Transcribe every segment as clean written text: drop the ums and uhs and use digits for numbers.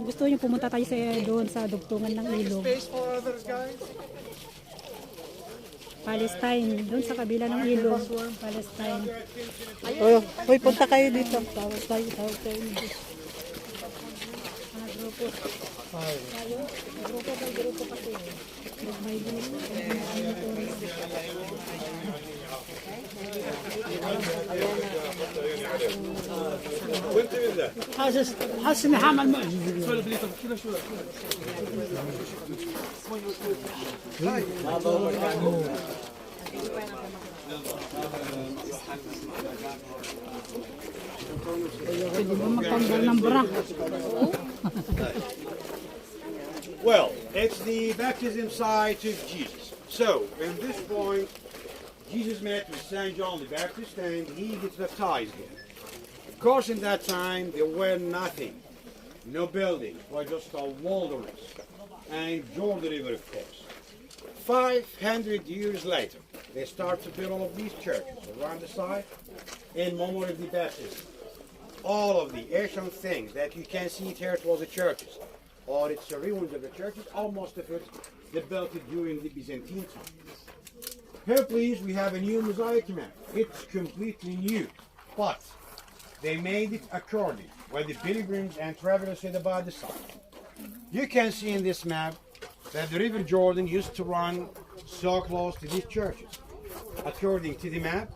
gusto niyo pumunta tayo doon sa dugtungan ng ilog. Space for others, guys. Palestine, doon sa kabila ng ilog, Palestine. Hoy, punta kayo dito. Tawag tayo dito. Mga grupo. Tayo, grupo by grupo kasi. Group by group. حاسس اني حامل معجزه. Well, it's the baptism site of Jesus. So, at this point, Jesus met with St. John the Baptist and he gets baptized there. Of course, in that time, there were nothing. No buildings, it was just a wilderness. And Jordan River, of course. 500 years later, they start to build all of these churches around the site in memory of the baptism. All of the ancient things that you can see here, it was the churches, or it's the ruins of the churches, almost of it, they built it during the Byzantine time. Here, please, we have a new mosaic map. It's completely new, but they made it according where the pilgrims and travelers said about the site. You can see in this map that the River Jordan used to run so close to these churches. According to the map,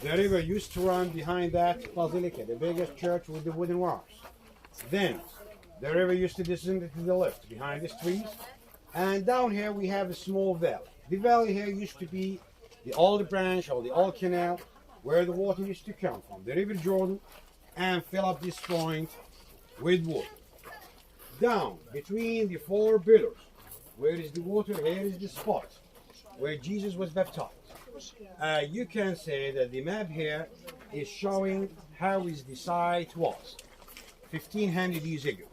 the river used to run behind that basilica, the biggest church with the wooden walls. Then, the river used to descend to the left behind these trees. And down here we have a small valley. The valley here used to be the old branch or the old canal where the water used to come from, the River Jordan, and fill up this point with water. Down between the four pillars, where is the water, here is the spot where Jesus was baptized. You can say that the map here is showing how the site was 1500 years ago.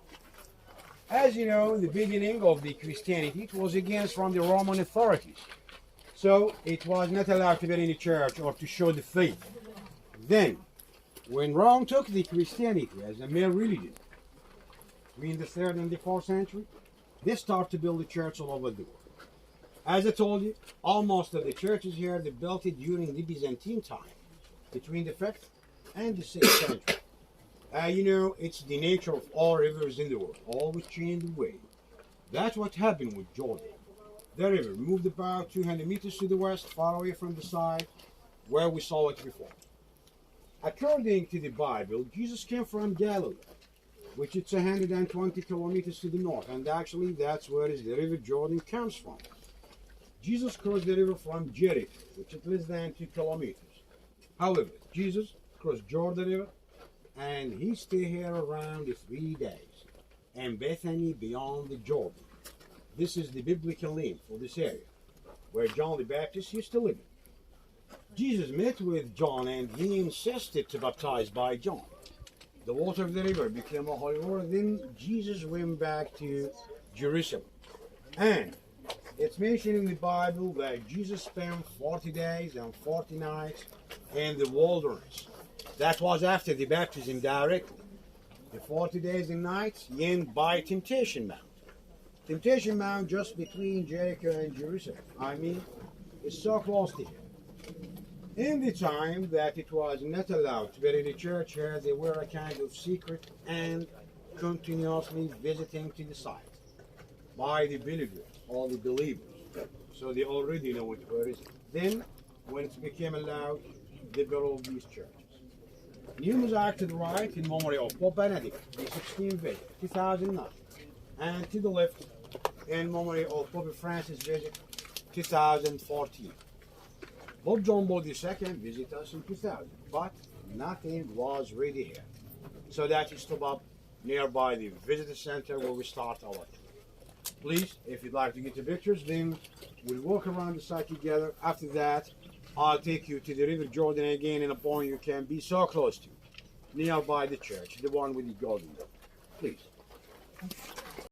As you know, the beginning of the Christianity, it was against from the Roman authorities. So it was not allowed to be in a church or to show the faith. Then, when Rome took the Christianity as a mere religion, between the 3rd and the 4th century, they started to build the church all over the world. As I told you, almost of the churches here, they built it during the Byzantine time, between the 5th and the 6th century. You know, it's the nature of all rivers in the world, always change the way. That's what happened with Jordan. The river moved about 200 meters to the west, far away from the side where we saw it before. According to the Bible, Jesus came from Galilee, which is 120 kilometers to the north, and actually that's where the River Jordan comes from. Jesus crossed the river from Jericho, which is less than 2 kilometers. However, Jesus crossed Jordan River, and he stayed here around 3 days, in Bethany beyond the Jordan. This is the biblical name for this area, where John the Baptist used to live. Jesus met with John, and he insisted to baptize by John. The water of the river became a holy water. Then Jesus went back to Jerusalem. And it's mentioned in the Bible that Jesus spent 40 days and 40 nights in the wilderness. That was after the baptism directly. The 40 days and nights end by Temptation Mount. Temptation Mount just between Jericho and Jerusalem. I mean, it's so close to here. In the time that it was not allowed to be in the church here, they were a kind of secret and continuously visiting to the site by the villagers or the believers. So they already know where it is. Then, when it became allowed, they built all these churches. New mosaic to the right in memory of Pope Benedict, the 16th visit, 2009. And to the left in memory of Pope Francis visit, 2014. Pope John Paul II visited us in 2000, but nothing was ready here. So that he stopped up nearby the visitor center where we start our tour. Please, if you'd like to get the pictures, then we'll walk around the site together. After that, I'll take you to the River Jordan again in a point you can be so close to, nearby the church, the one with the golden door. Please.